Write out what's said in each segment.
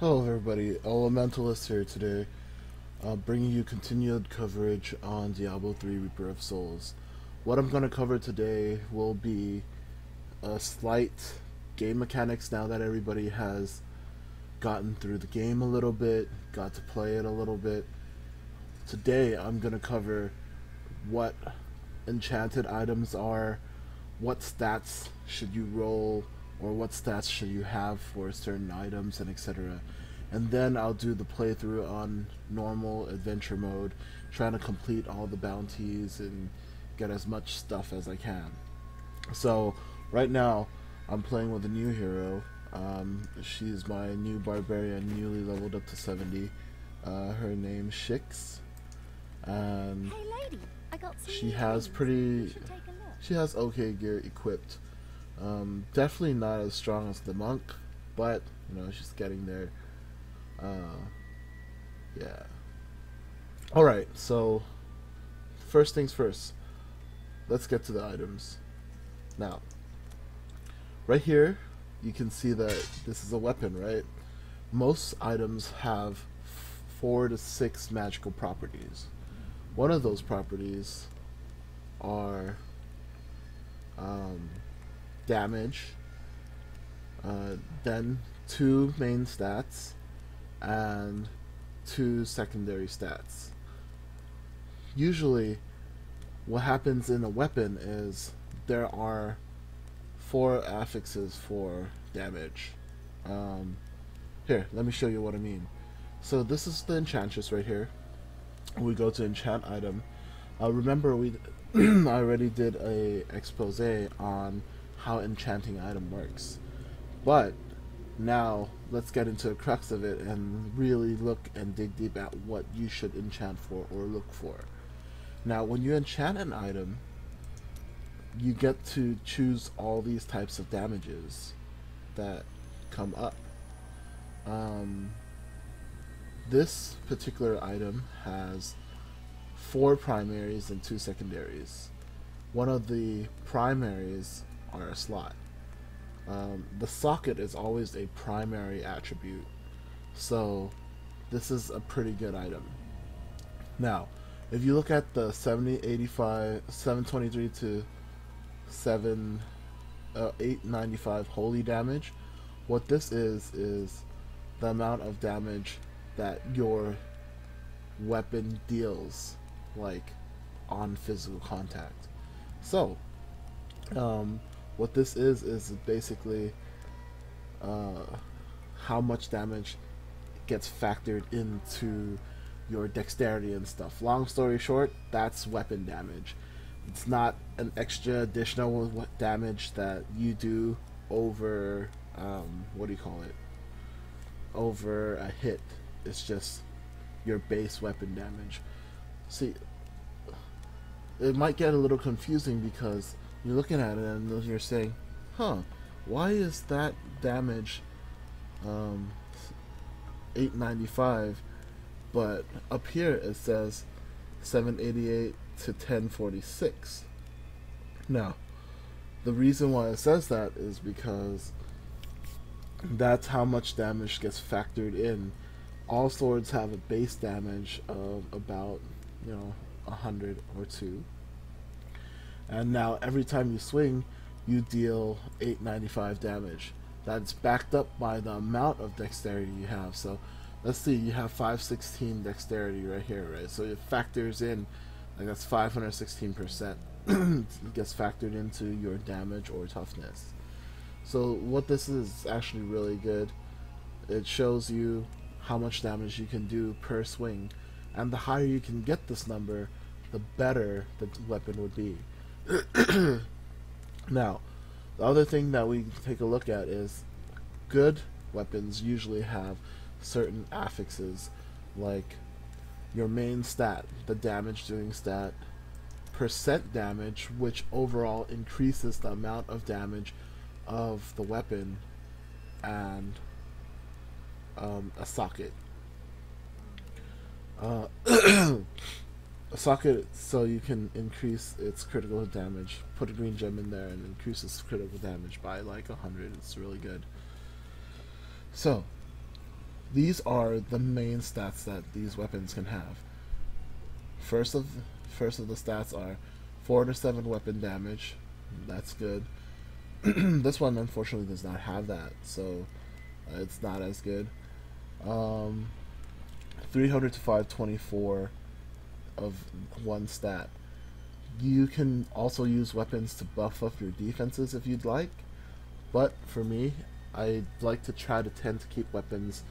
Hello everybody, Elementalist here today, bringing you continued coverage on Diablo 3 Reaper of Souls. What I'm going to cover today will be a slight game mechanics now that everybody has gotten through the game a little bit, got to play it a little bit. Today I'm going to cover what enchanted items are, what stats should you roll, or what stats should you have for certain items, and etc. And then I'll do the playthrough on normal adventure mode, trying to complete all the bounties and get as much stuff as I can. So right now I'm playing with a new hero. She's my new barbarian, newly leveled up to 70. Her name's Shix, and Hey lady, I got some she new has things. pretty You should take a look. she has okay gear equipped. Definitely not as strong as the monk, but she's getting there. Yeah. All right. So first things first. Let's get to the items. Now, right here, you can see that this is a weapon, right? Most items have 4 to 6 magical properties. One of those properties are damage, then 2 main stats, and 2 secondary stats. Usually, what happens in a weapon is there are 4 affixes for damage. Here, let me show you what I mean. So this is the enchantress right here. We go to enchant item. Remember, we I already did a expose on how enchanting item works, but now let's get into the crux of it and really look and dig deep at what you should enchant for or look for. Now, when you enchant an item, you get to choose all these types of damages that come up. This particular item has 4 primaries and 2 secondaries. One of the primaries are a slot. The socket is always a primary attribute, so this is a pretty good item. Now, if you look at the 70, 85, 723 to 895 holy damage, what this is the amount of damage that your weapon deals, like on physical contact. So, what this is basically how much damage gets factored into your dexterity and stuff. Long story short, that's weapon damage. It's not an extra additional damage that you do over what do you call it? Over a hit. It's just your base weapon damage. See, it might get a little confusing because you're looking at it and you're saying, huh, why is that damage 895, but up here it says 788 to 1046? Now, the reason why it says that is because that's how much damage gets factored in. All swords have a base damage of about 100 or 2, and now every time you swing you deal 895 damage. That's backed up by the amount of dexterity you have. So let's see, you have 516 dexterity right here, right? So it factors in, like, that's 516% gets factored into your damage or toughness. So what this is actually really good. It shows you how much damage you can do per swing, and the higher you can get this number, the better the weapon would be. Now, the other thing that we take a look at is good weapons usually have certain affixes, like your main stat, the damage doing stat, percent damage, which overall increases the amount of damage of the weapon, and a socket. A socket, so you can increase its critical damage. Put a green gem in there and increase its critical damage by like 100. It's really good. So, these are the main stats that these weapons can have. First of first of the stats are 4 to 7 weapon damage. That's good. This one unfortunately does not have that, so it's not as good. 300 to 524 of one stat. You can also use weapons to buff up your defenses if you'd like, but for me, I like to try to tend to keep weapons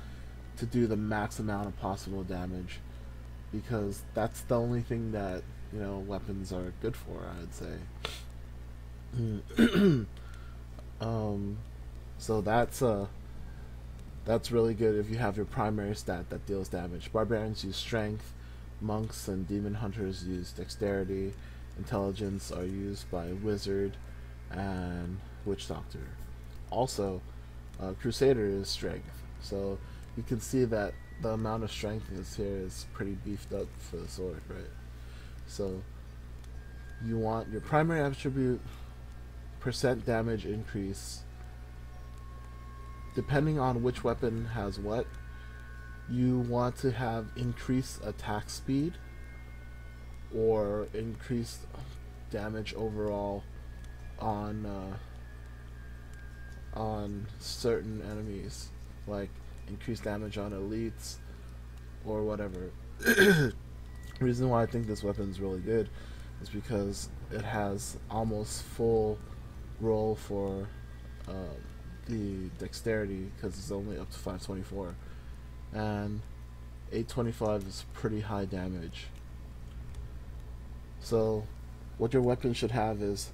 to do the max amount of possible damage, because that's the only thing that weapons are good for, I'd say. So that's really good if you have your primary stat that deals damage. Barbarians use strength, monks and demon hunters use dexterity, intelligence are used by wizard and witch doctor. Also, crusader is strength, so you can see that the amount of strength is here is pretty beefed up for the sword, right? So you want your primary attribute, percent damage increase. Depending on which weapon has what, you want to have increased attack speed or increased damage overall on certain enemies, like increased damage on elites or whatever. The reason why I think this weapon is really good is because it has almost full roll for the dexterity, because it's only up to 524, and 825 is pretty high damage. So what your weapon should have is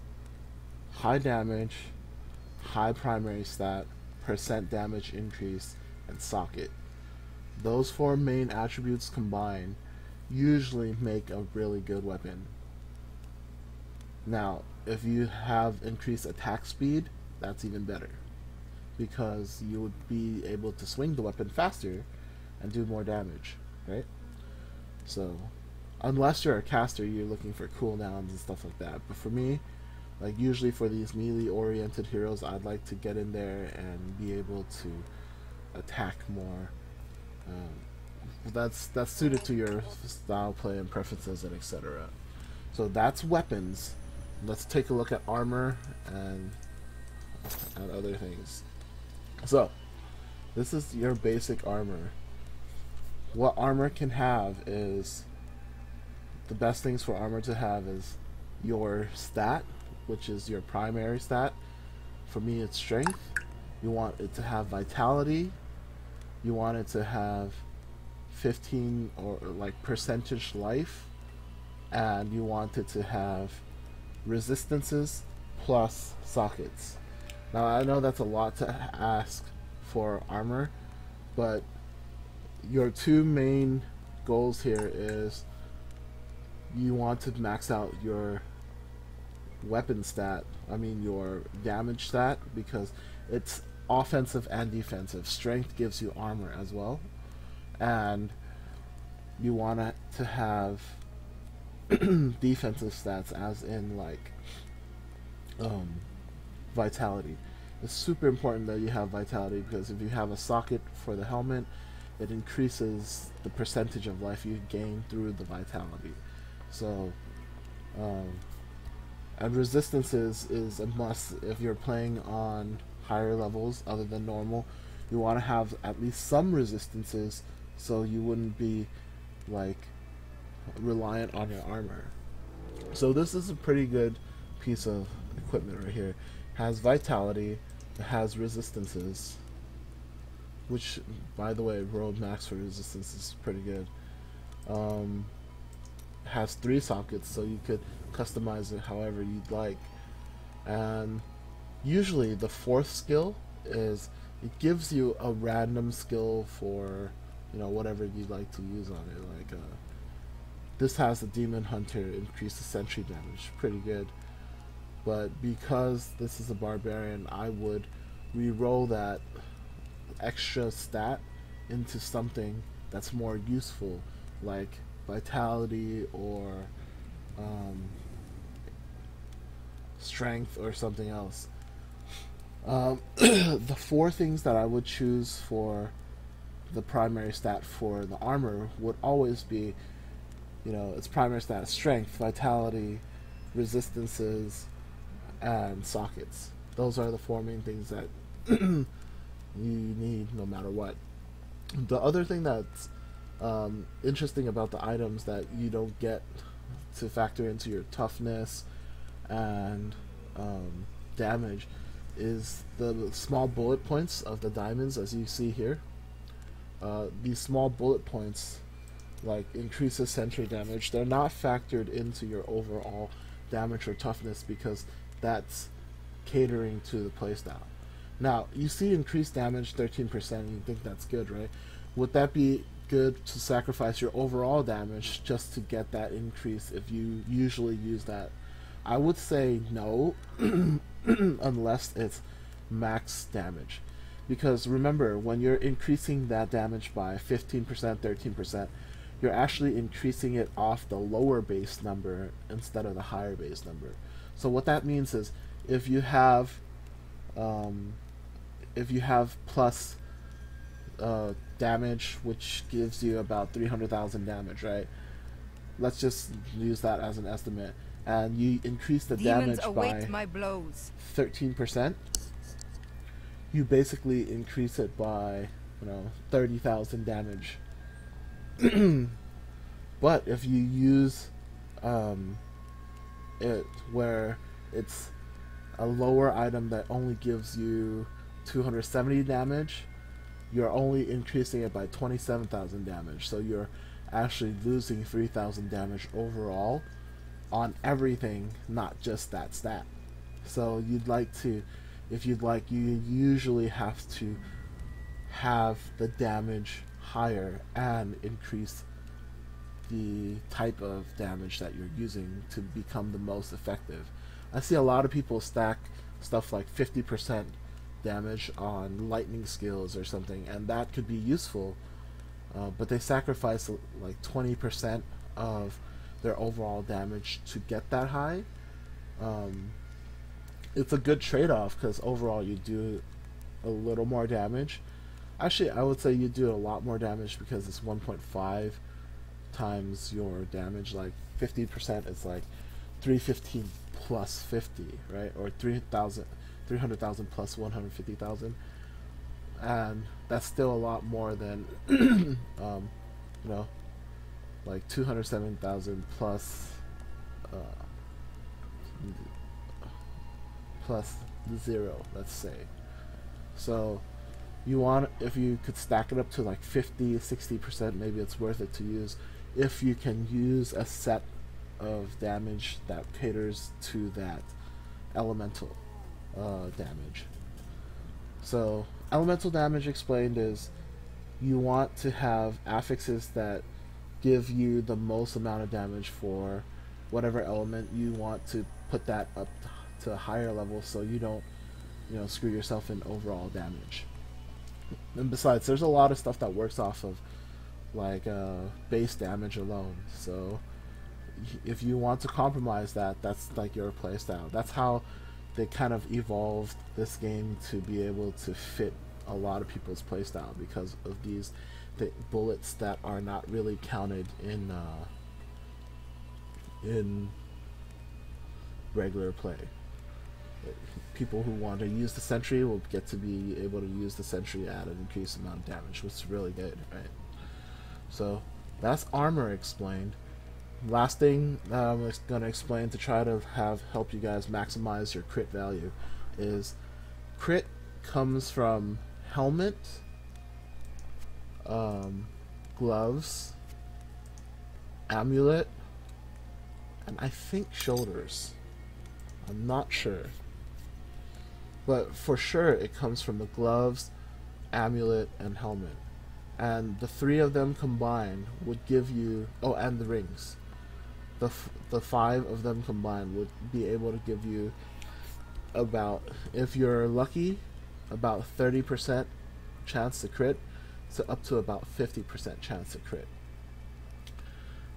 high damage, high primary stat, percent damage increase, and socket. Those 4 main attributes combined usually make a really good weapon. Now, if you have increased attack speed, that's even better, because you would be able to swing the weapon faster and do more damage, right? So, unless you're a caster, you're looking for cooldowns and stuff like that. But for me, like usually for these melee-oriented heroes, I'd like to get in there and be able to attack more. That's suited to your style play and preferences and etc. So that's weapons. Let's take a look at armor and other things. So this is your basic armor. What armor can have is, the best things for armor to have is your stat, which is your primary stat. For me, it's strength. You want it to have vitality. You want it to have 15 or like percentage life, and you want it to have resistances plus sockets. Now I know that's a lot to ask for armor, but your 2 main goals here is you want to max out your weapon stat, your damage stat, because it's offensive and defensive. Strength gives you armor as well, and you want it to have defensive stats, as in like vitality. It's super important that you have vitality, because if you have a socket for the helmet, it increases the percentage of life you gain through the vitality. So and resistances is a must if you're playing on higher levels other than normal. You want to have at least some resistances, so you wouldn't be like reliant on your armor. So this is a pretty good piece of equipment right here. It has vitality, it has resistances, which by the way, road max for resistance is pretty good. Has 3 sockets, so you could customize it however you'd like. And usually the 4th skill is, it gives you a random skill for whatever you'd like to use on it. Like this has the demon hunter, increase the sentry damage, pretty good. But because this is a barbarian, I would re-roll that extra stat into something that's more useful, like vitality or strength or something else. The 4 things that I would choose for the primary stat for the armor would always be, its primary stat is strength, vitality, resistances, and sockets. Those are the four main things that you need no matter what. The other thing that's interesting about the items that you don't get to factor into your toughness and damage is the small bullet points of the diamonds, as you see here. These small bullet points like increases sentry damage. They're not factored into your overall damage or toughness because that's catering to the playstyle. Now, you see increased damage 13%, and you think that's good, right? Would that be good to sacrifice your overall damage just to get that increase if you usually use that? I would say no, unless it's max damage. Because remember, when you're increasing that damage by 15%, 13%, you're actually increasing it off the lower base number instead of the higher base number. So what that means is if you have plus damage, which gives you about 300,000 damage, right? Let's just use that as an estimate. And you increase the damage by my blows. 13%. You basically increase it by 30,000 damage. But if you use it where it's a lower item that only gives you 270 damage, you're only increasing it by 27,000 damage. So you're actually losing 3,000 damage overall on everything, not just that stat. So if you'd like, you usually have to have the damage higher and increase the type of damage that you're using to become the most effective. I see a lot of people stack stuff like 50% damage on lightning skills or something, and that could be useful, but they sacrifice like 20% of their overall damage to get that high. It's a good trade-off because overall you do a little more damage. Actually, I would say you do a lot more damage because it's 1.5 times your damage. Like 50% is like 315 plus 50, right? Or 300,000 plus 150,000, and that's still a lot more than like 207,000 plus plus 0, let's say. So you want, if you could stack it up to like 50-60%, maybe it's worth it to use if you can use a set of damage that caters to that elemental damage. So elemental damage explained is you want to have affixes that give you the most amount of damage for whatever element you want to put that up to a higher level, so you don't screw yourself in overall damage. And besides, there's a lot of stuff that works off of like base damage alone. So if you want to compromise that, that's like your playstyle. That's how they kind of evolved this game to be able to fit a lot of people's playstyle, because of these bullets that are not really counted in regular play. People who want to use the sentry will get to be able to use the sentry at an increased amount of damage, which is really good, right? So that's armor explained. Last thing I'm going to explain to try to help you guys maximize your crit value is crit comes from helmet, gloves, amulet, and I think shoulders. I'm not sure. But for sure it comes from the gloves, amulet, and helmet. And the three of them combined would give you... Oh, and the rings. The five of them combined would be able to give you about, if you're lucky, about 30% chance to crit, so up to about 50% chance to crit.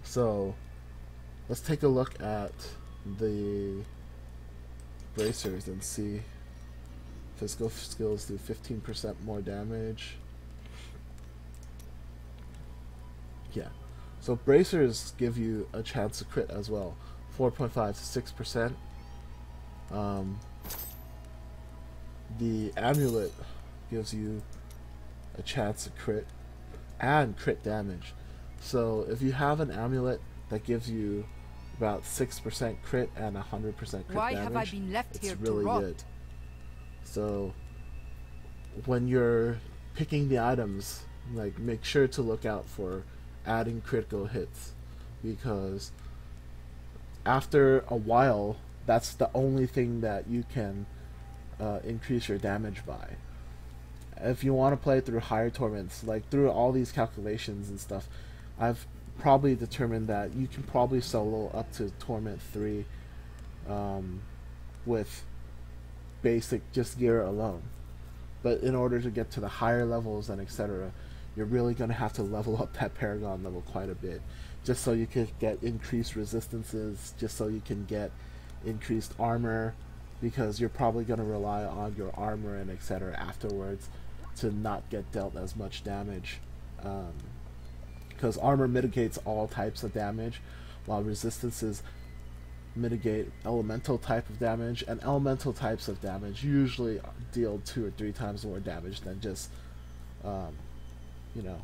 So let's take a look at the bracers and see. Physical skills do 15% more damage. Yeah. So bracers give you a chance to crit as well, 4.5 to 6%. Um, the amulet gives you a chance to crit and crit damage. So if you have an amulet that gives you about 6% crit and 100% crit Why damage, have I been left it's here to really rot? good. So when you're picking the items, like, make sure to look out for adding critical hits, because after a while that's the only thing that you can increase your damage by. If you want to play through higher torments, like through all these calculations and stuff, I've probably determined that you can probably solo up to torment 3 with basic just gear alone. But in order to get to the higher levels and etc., you're really going to have to level up that Paragon level quite a bit, just so you can get increased resistances, just so you can get increased armor, because you're probably going to rely on your armor and etc. afterwards to not get dealt as much damage. Because armor mitigates all types of damage, while resistances mitigate elemental type of damage, and elemental types of damage usually deal 2 or 3 times more damage than just you know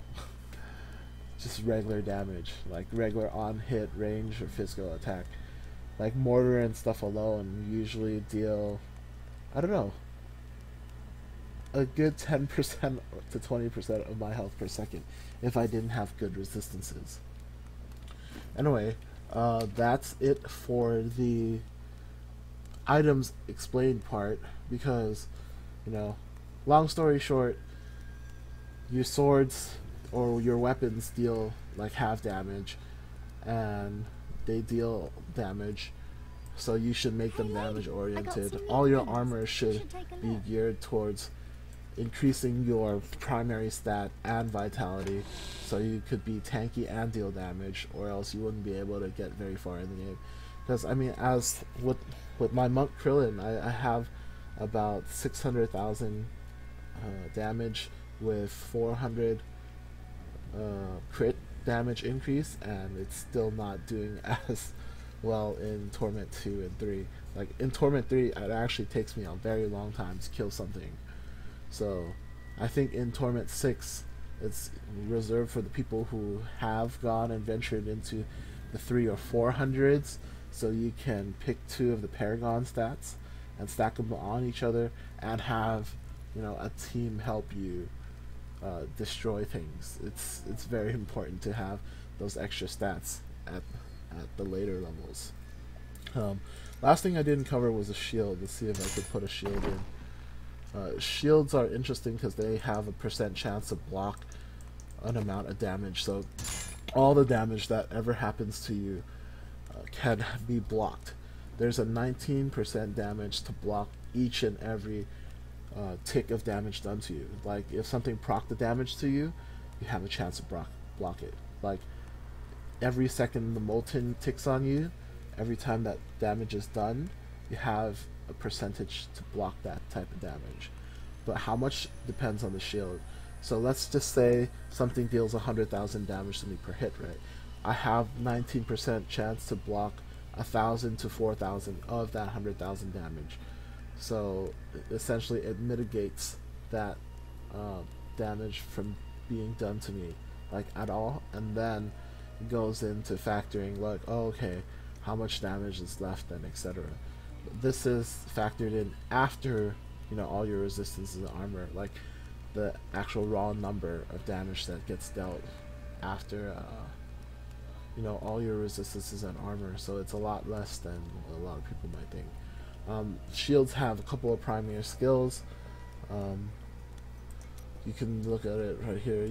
just regular damage, like regular on hit, range, or physical attack. Like mortar and stuff alone usually deal, I don't know, a good 10% to 20% of my health per second if I didn't have good resistances. Anyway, that's it for the items explained part, because, long story short, your swords or your weapons deal like half damage, and they deal damage, so you should make them damage oriented. All your armor should be geared towards increasing your primary stat and vitality, so you could be tanky and deal damage, or else you wouldn't be able to get very far in the game. Because as with my monk Krillin, I have about 600,000 damage with 400 crit damage increase, and it's still not doing as well in Torment 2 and 3. Like in Torment 3, it actually takes me a very long time to kill something. So I think in Torment 6, it's reserved for the people who have gone and ventured into the 300s or 400s, so you can pick 2 of the Paragon stats and stack them on each other, and have a team help you destroy things. It's very important to have those extra stats at the later levels. Last thing I didn't cover was a shield. Let's see if I could put a shield in. Shields are interesting because they have a % chance to block an amount of damage. So all the damage that ever happens to you can be blocked. There's a 19% damage to block each and every tick of damage done to you. Like if something proc the damage to you, you have a chance to block it. Like every second the molten ticks on you, every time that damage is done, you have a percentage to block that type of damage. But how much depends on the shield. So let's just say something deals 100,000 damage to me per hit, right? I have 19% chance to block 1,000 to 4,000 of that 100,000 damage. So essentially it mitigates that damage from being done to me, like, at all, and then it goes into factoring, like, oh, okay, how much damage is left, and etc. This is factored in after all your resistances and armor, like the actual raw number of damage that gets dealt after all your resistances and armor. So it's a lot less than a lot of people might think. Shields have a couple of primary skills. You can look at it right here.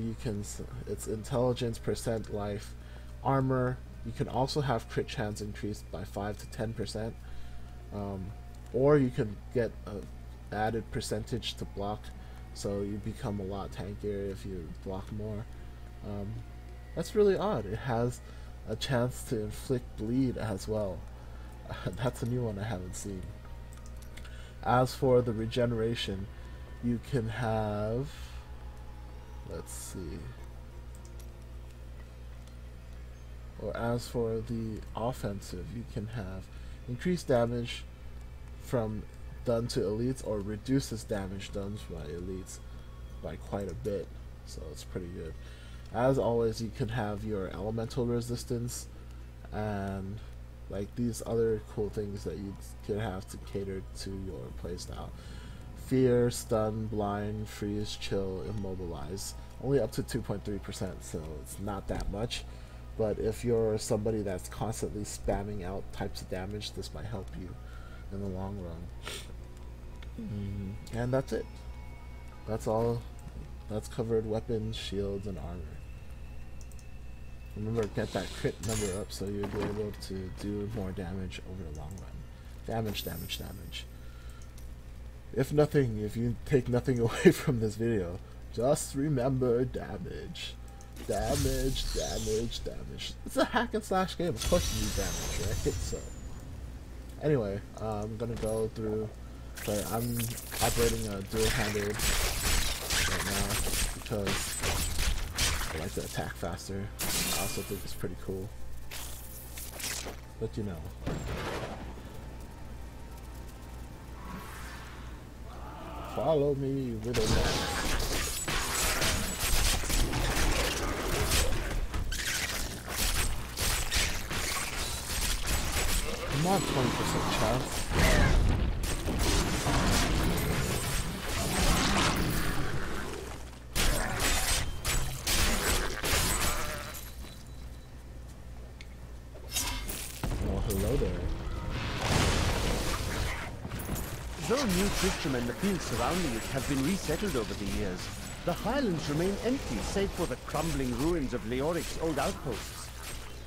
It's intelligence, % life, armor. You can also have crit chance increased by 5 to 10%, or you can get a added percentage to block, so you become a lot tankier if you block more. That's really odd. It has a chance to inflict bleed as well. That's a new one I haven't seen. As for the regeneration, you can have, let's see, or as for the offensive, you can have increased damage from done to elites, or reduces damage done by elites by quite a bit. So it's pretty good. As always, you can have your elemental resistance and like these other cool things that you can have to cater to your playstyle. Fear, stun, blind, freeze, chill, immobilize. Only up to 2.3%, so it's not that much. But if you're somebody that's constantly spamming out types of damage, this might help you in the long run. And that's it. That's all. That's covered weapons, shields, and armor. Remember, get that crit number up so you'll be able to do more damage over the long run. Damage, damage, damage. If you take nothing away from this video, just remember damage. Damage, damage, damage. It's a hack and slash game. Of course you need damage, right? So, anyway, I'm gonna go through. But I'm operating a dual-handed right now because I like to attack faster. I also think it's pretty cool. But you know. Follow me with a knife. I'm on 20% chance. Hello there. Though new Tristram and the fields surrounding it have been resettled over the years, the highlands remain empty save for the crumbling ruins of Leoric's old outposts.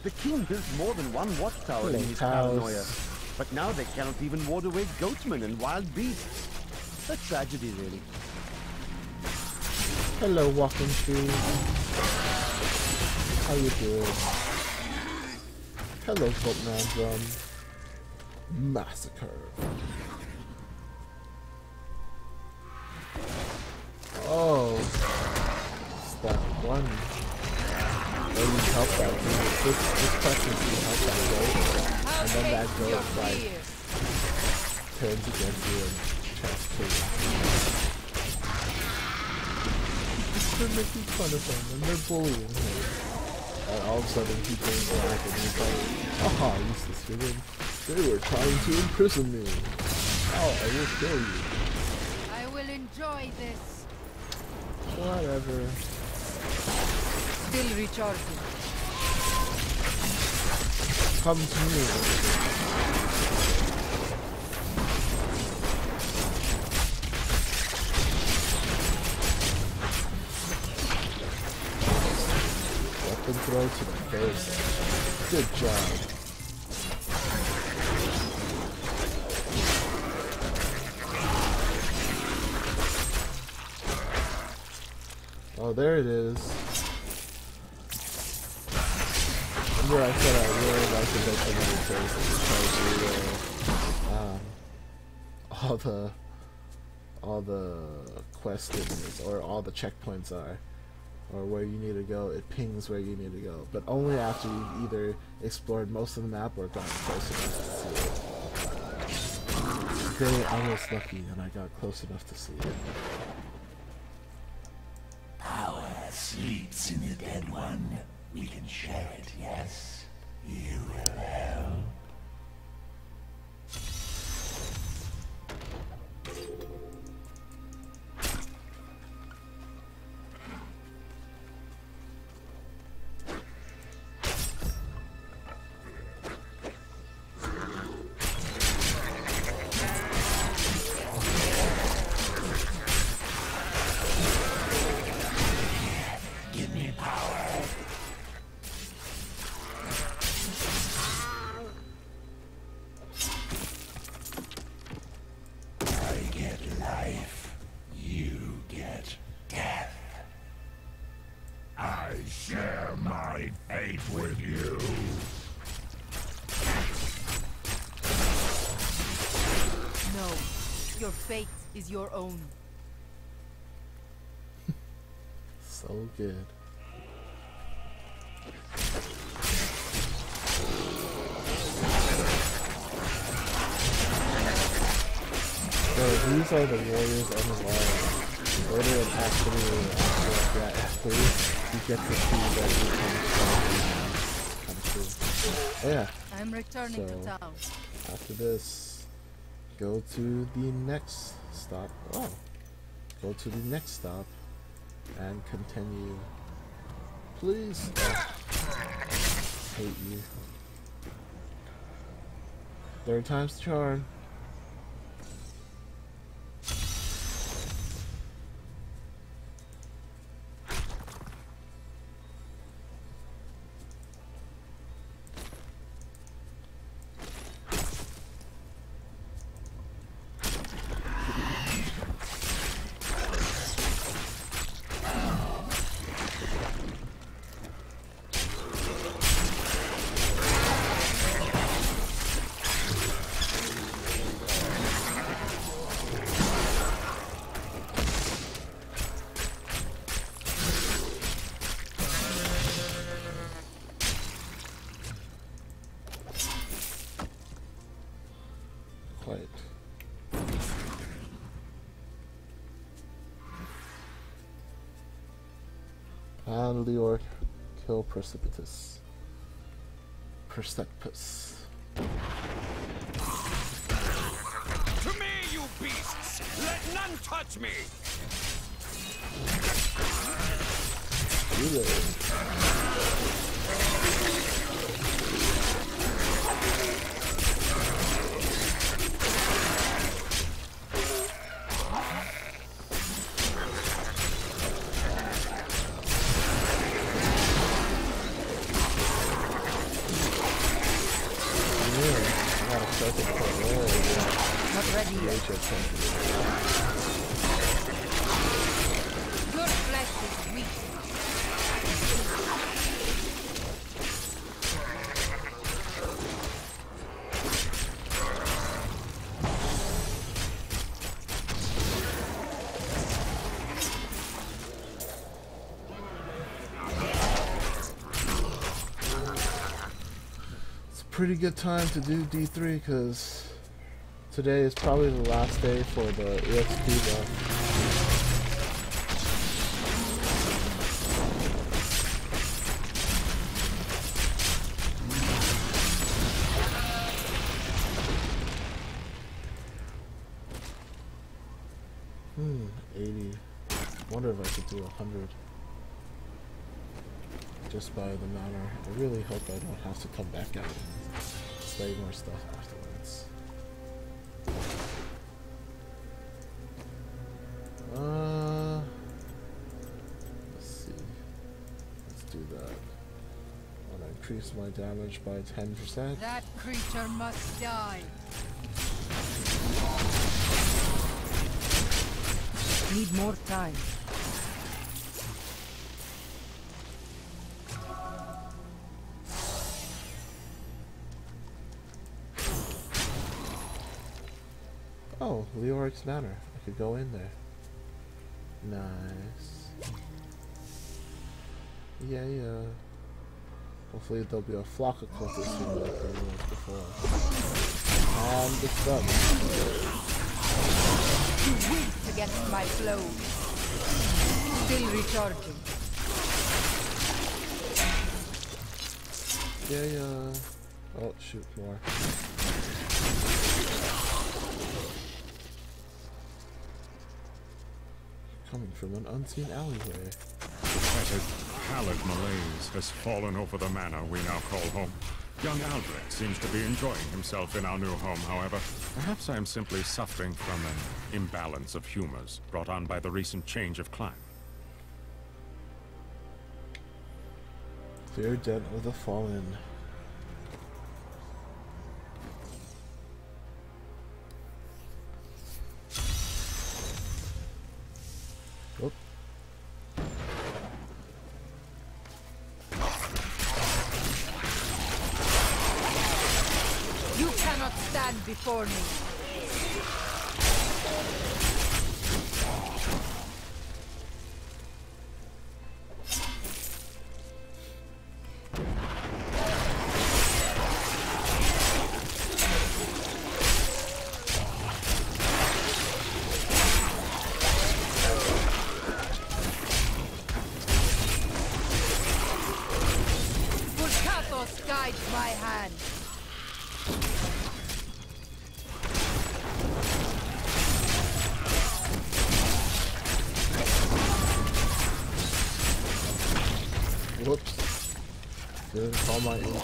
The king built more than one watchtower in his paranoia, but now they cannot even ward away goatmen and wild beasts. A tragedy, really. Hello, walking shoes. How you doing? Hello, Boatman Drum. Massacre. Oh, it's that one. Where you help that dude. This question you help that goat, and then that goat like turns against you and tries to kill you. They're making fun of him and they're bullying him. And all of a sudden he turns black and he's like, "Aha, useless human. They were trying to imprison me. Now I will kill you." I will enjoy this. Whatever. Still recharging. Come to me. Weapon throw to the face. Good job. Oh, there it is. Remember I said I really like to make some of the places all the quest things or all the checkpoints are, or where you need to go. It pings where you need to go, but only after you've either explored most of the map or gotten close enough to see it. Today I was lucky and I got close enough to see it. Power sleeps in the dead one. We can share it, yes? You will help. Share my fate with you. No, your fate is your own. So good. these are the warriors and the warriors. Later in Act 3, after Act 3, you get to see that you can kind of cool. Oh yeah. I'm returning to town. After this, go to the next stop. Oh. Go to the next stop and continue. Please. Hate you. Third time's the charm. Quite. And Leor kill Precipitous. Perceptus. To me, you beasts! Let none touch me! Not ready yet. Your flesh is weak. It's a pretty good time to do D3 because today is probably the last day for the EXP buff. 80. Wonder if I could do 100 just by the manner. I really hope I don't have to come back out and study more stuff afterwards. Let's see. Let's do that. I want to increase my damage by 10%. That creature must die. Need more time. Oh, Leoric's Manor. I could go in there. Nice. Yeah. Hopefully there'll be a flock of cultists here like there was before. And it's done. You winced against my blows. Still recharging. Yeah. Oh, shoot, more. Coming from an unseen alleyway. The fetid, pallid malaise has fallen over the manor we now call home. Young Aldrich seems to be enjoying himself in our new home, however. Perhaps I am simply suffering from an imbalance of humors brought on by the recent change of climate. Fear dead of the fallen. Oh. You cannot stand before me. guides my hand. Whoops. Didn't call my ink.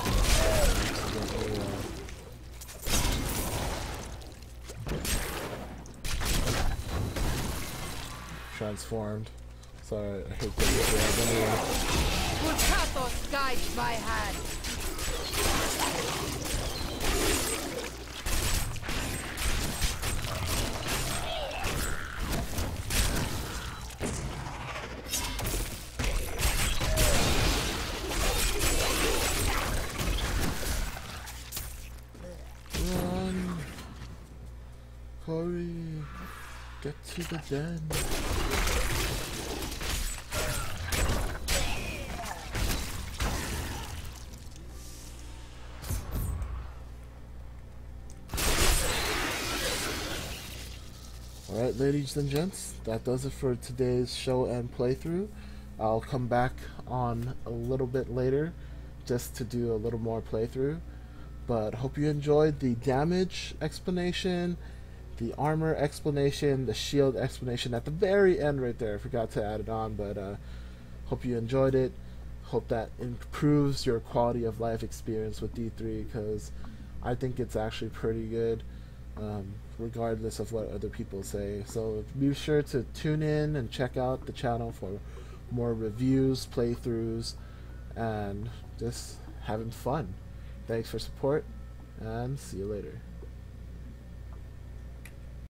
Transformed. Sorry, I hate that. Anyway. Pulsatos guides my hand. Run! Hurry! Get to the den! Alright, ladies and gents, that does it for today's show and playthrough. I'll come back on a little bit later just to do a little more playthrough. But hope you enjoyed the damage explanation, the armor explanation, the shield explanation at the very end right there. I forgot to add it on, but hope you enjoyed it. Hope that improves your quality of life experience with D3, because I think it's actually pretty good. Regardless of what other people say. So be sure to tune in and check out the channel for more reviews, playthroughs, and just having fun. Thanks for support, and see you later.